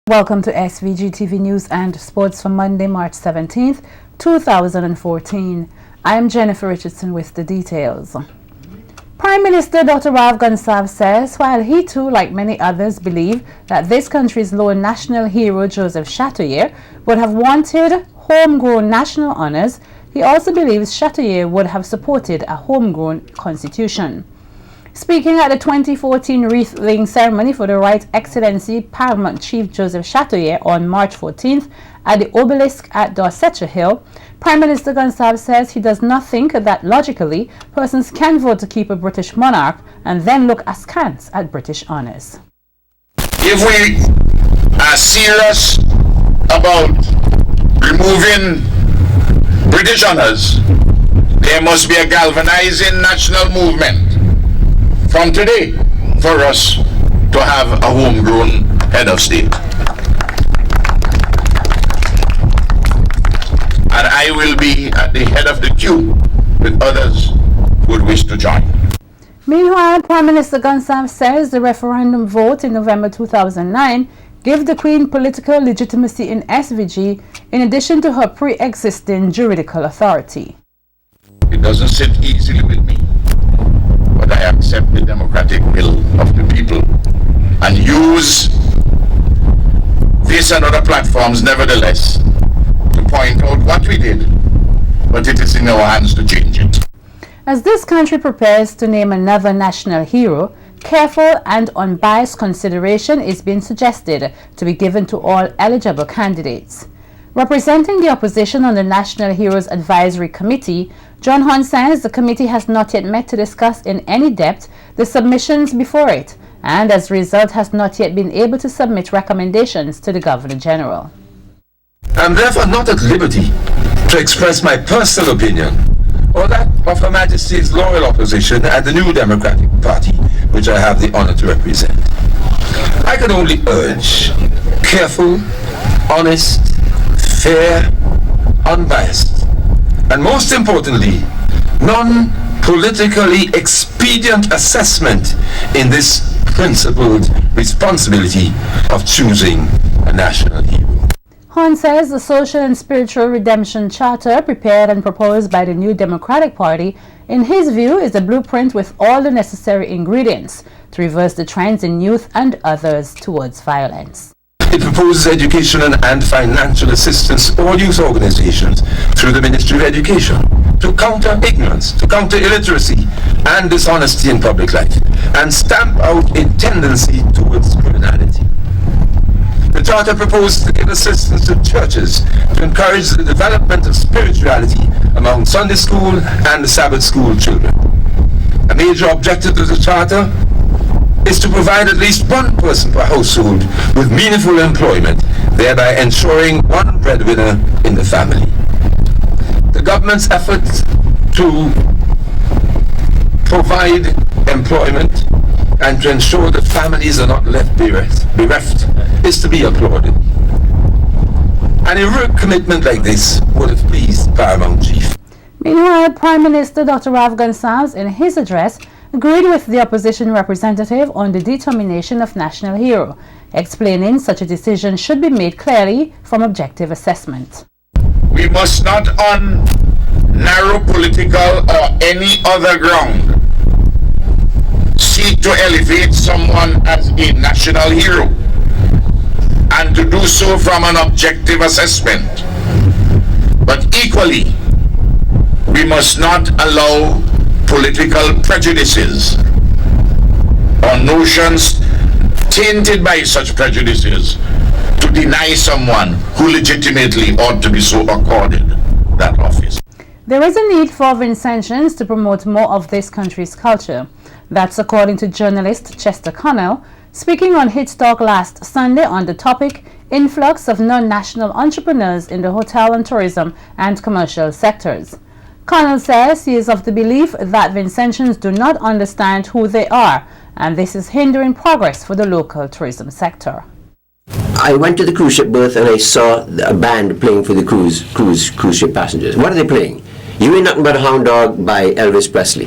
Welcome to SVG-TV News and Sports for Monday, March 17th, 2014. I am Jennifer Richardson with the details. Prime Minister Dr. Rav Gonsalves says while he too, like many others, believe that this country's lone national hero Joseph Chattoyer would have wanted homegrown national honors, he also believes Chattoyer would have supported a homegrown constitution. Speaking at the 2014 wreath-laying ceremony for the Right Excellency Paramount Chief Joseph Chattoyer on March 14th at the obelisk at Dorsetshire Hill, Prime Minister Gonsalves says he does not think that logically persons can vote to keep a British monarch and then look askance at British honours. If we are serious about removing British honours, there must be a galvanizing national movement from today for us to have a homegrown head of state. And I will be at the head of the queue with others who would wish to join. Meanwhile, Prime Minister Gonsalves says the referendum vote in November 2009 gave the Queen political legitimacy in SVG in addition to her pre-existing juridical authority. It doesn't sit easily with me, but I accept the democratic will of the people and use this and other platforms nevertheless to point out what we did, but it is in our hands to change it. As this country prepares to name another national hero, careful and unbiased consideration is being suggested to be given to all eligible candidates. Representing the opposition on the National Heroes Advisory Committee, John Hunt says the committee has not yet met to discuss in any depth the submissions before it, and as a result has not yet been able to submit recommendations to the Governor General. I am therefore not at liberty to express my personal opinion or that of Her Majesty's loyal opposition and the New Democratic Party, which I have the honor to represent. I can only urge careful, honest, fair, unbiased, and most importantly, non-politically expedient assessment in this principled responsibility of choosing a national hero. Hunt says the Social and Spiritual Redemption Charter prepared and proposed by the New Democratic Party, in his view, is a blueprint with all the necessary ingredients to reverse the trends in youth and others towards violence. It proposes educational and financial assistance to all youth organizations through the Ministry of Education to counter ignorance, to counter illiteracy and dishonesty in public life, and stamp out a tendency towards criminality. The Charter proposes to give assistance to churches to encourage the development of spirituality among Sunday school and Sabbath school children. A major objective of the Charter is to provide at least one person per household with meaningful employment, thereby ensuring one breadwinner in the family. The government's efforts to provide employment and to ensure that families are not left bereft is to be applauded. An heroic commitment like this would have pleased Paramount Chief. Meanwhile, Prime Minister Dr. Rav Gonsalves, in his address, agreed with the opposition representative on the determination of national hero, explaining such a decision should be made clearly from objective assessment. We must not on narrow political or any other ground seek to elevate someone as a national hero, and to do so from an objective assessment. But equally, we must not allow political prejudices or notions tainted by such prejudices to deny someone who legitimately ought to be so accorded that office. There is a need for Vincentians to promote more of this country's culture. That's according to journalist Chester Connell, speaking on Hits Talk last Sunday on the topic Influx of Non-National Entrepreneurs in the Hotel and Tourism and Commercial Sectors. Connell says he is of the belief that Vincentians do not understand who they are, and this is hindering progress for the local tourism sector. I went to the cruise ship berth and I saw a band playing for the cruise ship passengers. What are they playing? You Ain't Nothing But a Hound Dog by Elvis Presley.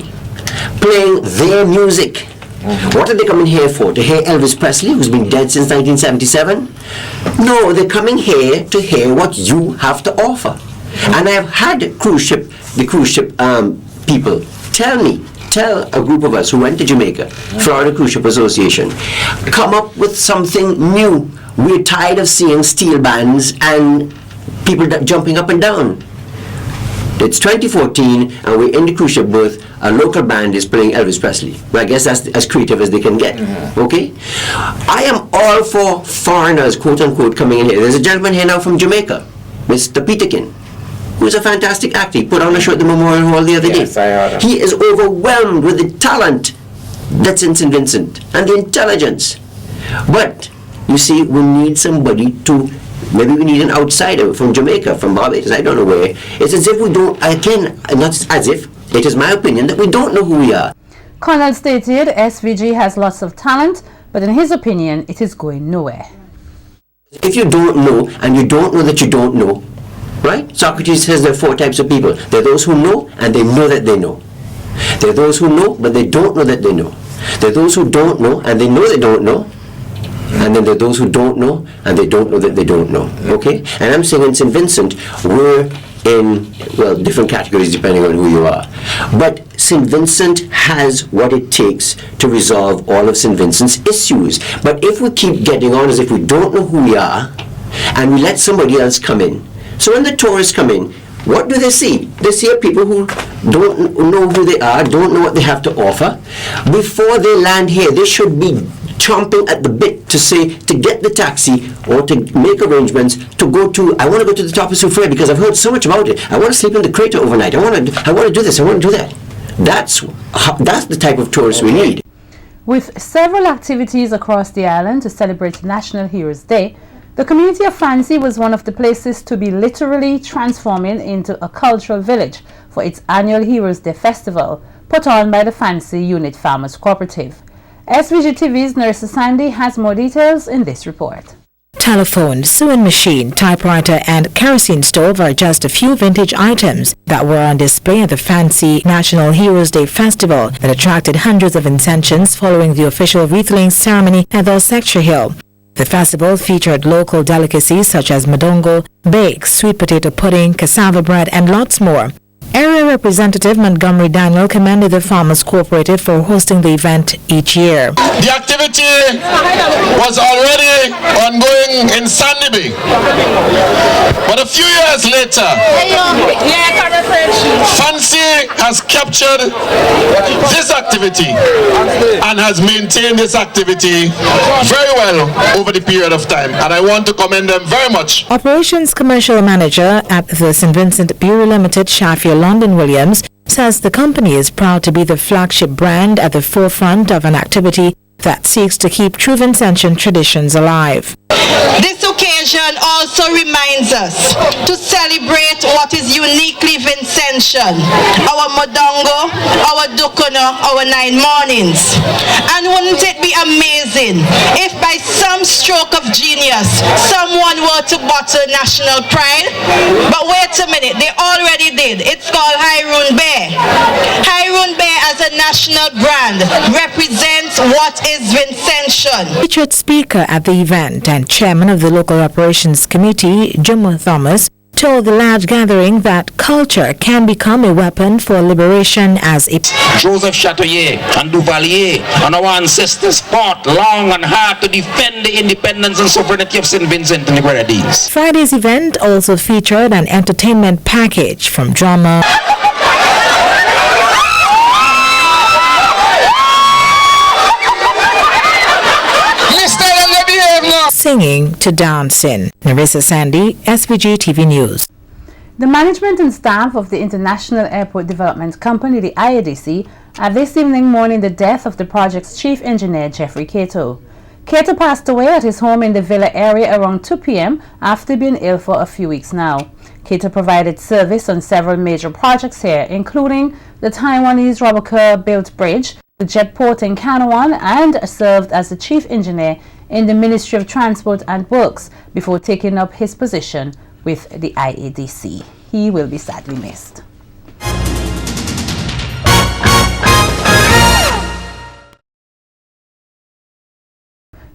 Playing their music. What are they coming here for? To hear Elvis Presley, who's been dead since 1977? No, they're coming here to hear what you have to offer. And I've had the cruise ship people tell a group of us who went to Jamaica, Florida Cruise Ship Association, come up with something new. We're tired of seeing steel bands and people jumping up and down. It's 2014 and we're in the cruise ship berth. A local band is playing Elvis Presley. Well, I guess that's as creative as they can get. Okay? I am all for foreigners, quote unquote, coming in here. There's a gentleman here now from Jamaica, Mr. Peterkin, who's a fantastic actor. He put on a show at the Memorial Hall the other day. I heard him. He is overwhelmed with the talent that's in St. Vincent and the intelligence. But, you see, we need somebody to, maybe we need an outsider from Jamaica, from Barbados, I don't know where. It's as if we don't, again, not as if, it is my opinion that we don't know who we are. Connell stated SVG has lots of talent, but in his opinion, it is going nowhere. If you don't know, and you don't know that you don't know, right? Socrates says there are 4 types of people. There are those who know, and they know that they know. There are those who know, but they don't know that they know. There are those who don't know, and they know they don't know. And then there are those who don't know, and they don't know that they don't know. Okay? And I'm saying in St. Vincent, we're in, well, different categories depending on who you are. But St. Vincent has what it takes to resolve all of St. Vincent's issues. But if we keep getting on as if we don't know who we are, and we let somebody else come in. So when the tourists come in, what do they see? They see people who don't know who they are, don't know what they have to offer. Before they land here, they should be chomping at the bit to say, to get the taxi or to make arrangements to go to, I want to go to the top of Soufriere because I've heard so much about it. I want to sleep in the crater overnight. I want to do this, I want to do that. That's the type of tourists we need. With several activities across the island to celebrate National Heroes Day, the community of Fancy was one of the places to be literally transforming into a cultural village for its annual Heroes Day festival, put on by the Fancy Unit Farmers Cooperative. SVG-TV's Nurse Sandy has more details in this report. Telephone, sewing machine, typewriter and kerosene stove are just a few vintage items that were on display at the Fancy National Heroes Day Festival that attracted hundreds of intentions following the official wreath-laying ceremony at the Sector Hill. The festival featured local delicacies such as madongo, bake, sweet potato pudding, cassava bread and lots more. Area Representative Montgomery Daniel commended the Farmers Cooperative for hosting the event each year. The activity was already ongoing in Sandy Bay, but a few years later, Fancy has captured this activity and has maintained this activity very well over the period of time, and I want to commend them very much. Operations Commercial Manager at the St. Vincent Bureau Limited, Shafia London Williams, says the company is proud to be the flagship brand at the forefront of an activity that seeks to keep true Vincentian traditions alive. This occasion also reminds us to celebrate what is uniquely Vincentian, our Modongo, our Dukono, our 9 mornings. And wouldn't it be amazing if by some stroke of genius someone were to bottle national pride? But wait a minute, they already did. It's called Hairun Bear. Hairun Bear as a national brand represents what is Vincentian. Featured speaker at the event and chairman of the local operations committee, Jim Thomas, told the large gathering that culture can become a weapon for liberation as a Joseph Chatoyer and Duvalier and our ancestors fought long and hard to defend the independence and sovereignty of St. Vincent and the Grenadines. Friday's event also featured an entertainment package from drama, singing to dancing. Narissa Sandy, SVG-TV News. The management and staff of the International Airport Development Company, the IADC, are this evening mourning the death of the project's chief engineer, Jeffrey Cato. Cato passed away at his home in the Villa area around 2 p.m. after being ill for a few weeks now. Cato provided service on several major projects here, including the Taiwanese Roboker-built bridge, the jet port in Kanawan, and served as the chief engineer in the Ministry of Transport and Works before taking up his position with the IADC. He will be sadly missed.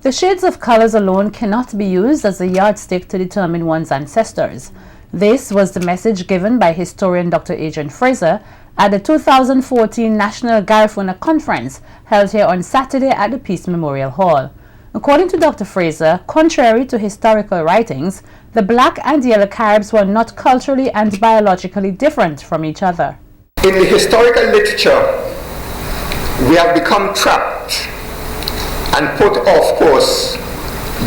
The shades of colors alone cannot be used as a yardstick to determine one's ancestors. This was the message given by historian Dr. Adrian Fraser at the 2014 National Garifuna Conference held here on Saturday at the Peace Memorial Hall. According to Dr. Fraser, contrary to historical writings, the black and yellow Caribs were not culturally and biologically different from each other. In the historical literature, we have become trapped and put off course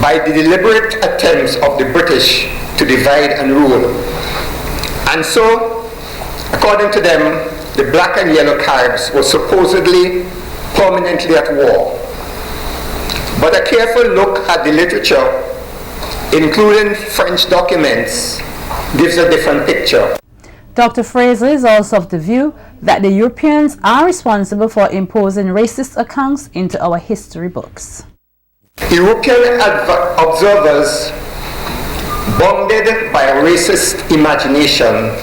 by the deliberate attempts of the British to divide and rule. And so, according to them, the black and yellow Caribs were supposedly permanently at war. But a careful look at the literature, including French documents, gives a different picture. Dr. Fraser is also of the view that the Europeans are responsible for imposing racist accounts into our history books. European observers, bounded by a racist imagination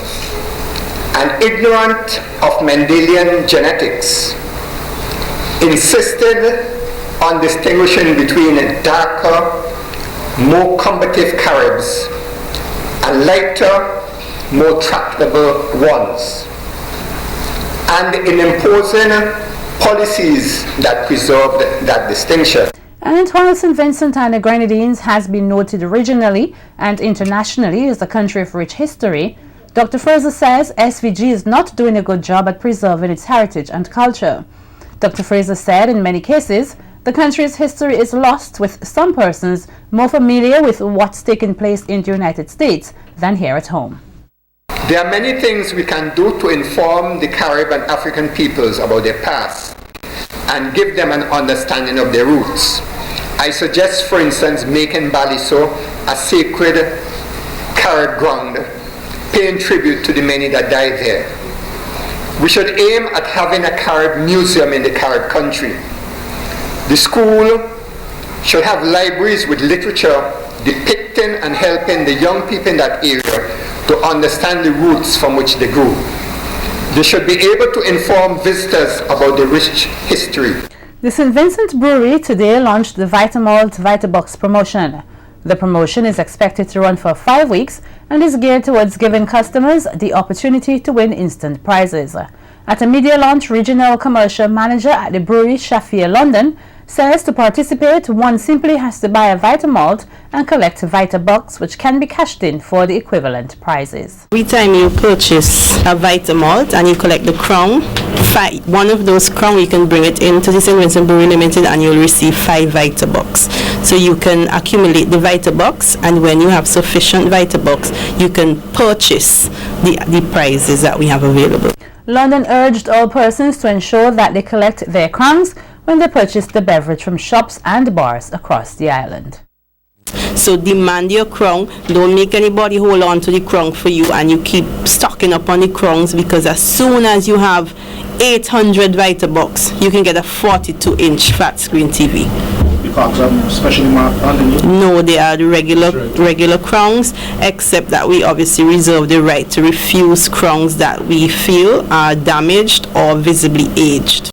and ignorant of Mendelian genetics, insisted on distinguishing between darker, more combative Caribs and lighter, more tractable ones, and in imposing policies that preserved that distinction. And while St. Vincent and the Grenadines has been noted regionally and internationally as a country of rich history, Dr. Fraser says SVG is not doing a good job at preserving its heritage and culture. Dr. Fraser said in many cases, the country's history is lost, with some persons more familiar with what's taken place in the United States than here at home. There are many things we can do to inform the Carib and African peoples about their past and give them an understanding of their roots. I suggest, for instance, making Baliso a sacred Carib ground, paying tribute to the many that died there. We should aim at having a Carib museum in the Carib country. The school should have libraries with literature depicting and helping the young people in that area to understand the roots from which they grew. They should be able to inform visitors about the rich history. The St. Vincent Brewery today launched the Vitamalt Vitabox promotion. The promotion is expected to run for 5 weeks and is geared towards giving customers the opportunity to win instant prizes. At a media launch, Regional Commercial Manager at the brewery, Shafia London, says to participate, one simply has to buy a Vitamalt and collect a Vitabox, which can be cashed in for the equivalent prizes. Every time you purchase a Vitamalt and you collect the crown, one of those crowns, you can bring it into the St. Vincent Brewery Limited and you'll receive 5 Vitabox. So you can accumulate the Vitabox, and when you have sufficient Vitabox, you can purchase the prizes that we have available. London urged all persons to ensure that they collect their crowns when they purchase the beverage from shops and bars across the island. So demand your crown. Don't make anybody hold on to the crown for you and you keep stocking up on the crowns, because as soon as you have 800 Vitabox, you can get a 42-inch flat screen TV. Especially marked underneath? No, they are the regular crowns, except that we obviously reserve the right to refuse crowns that we feel are damaged or visibly aged.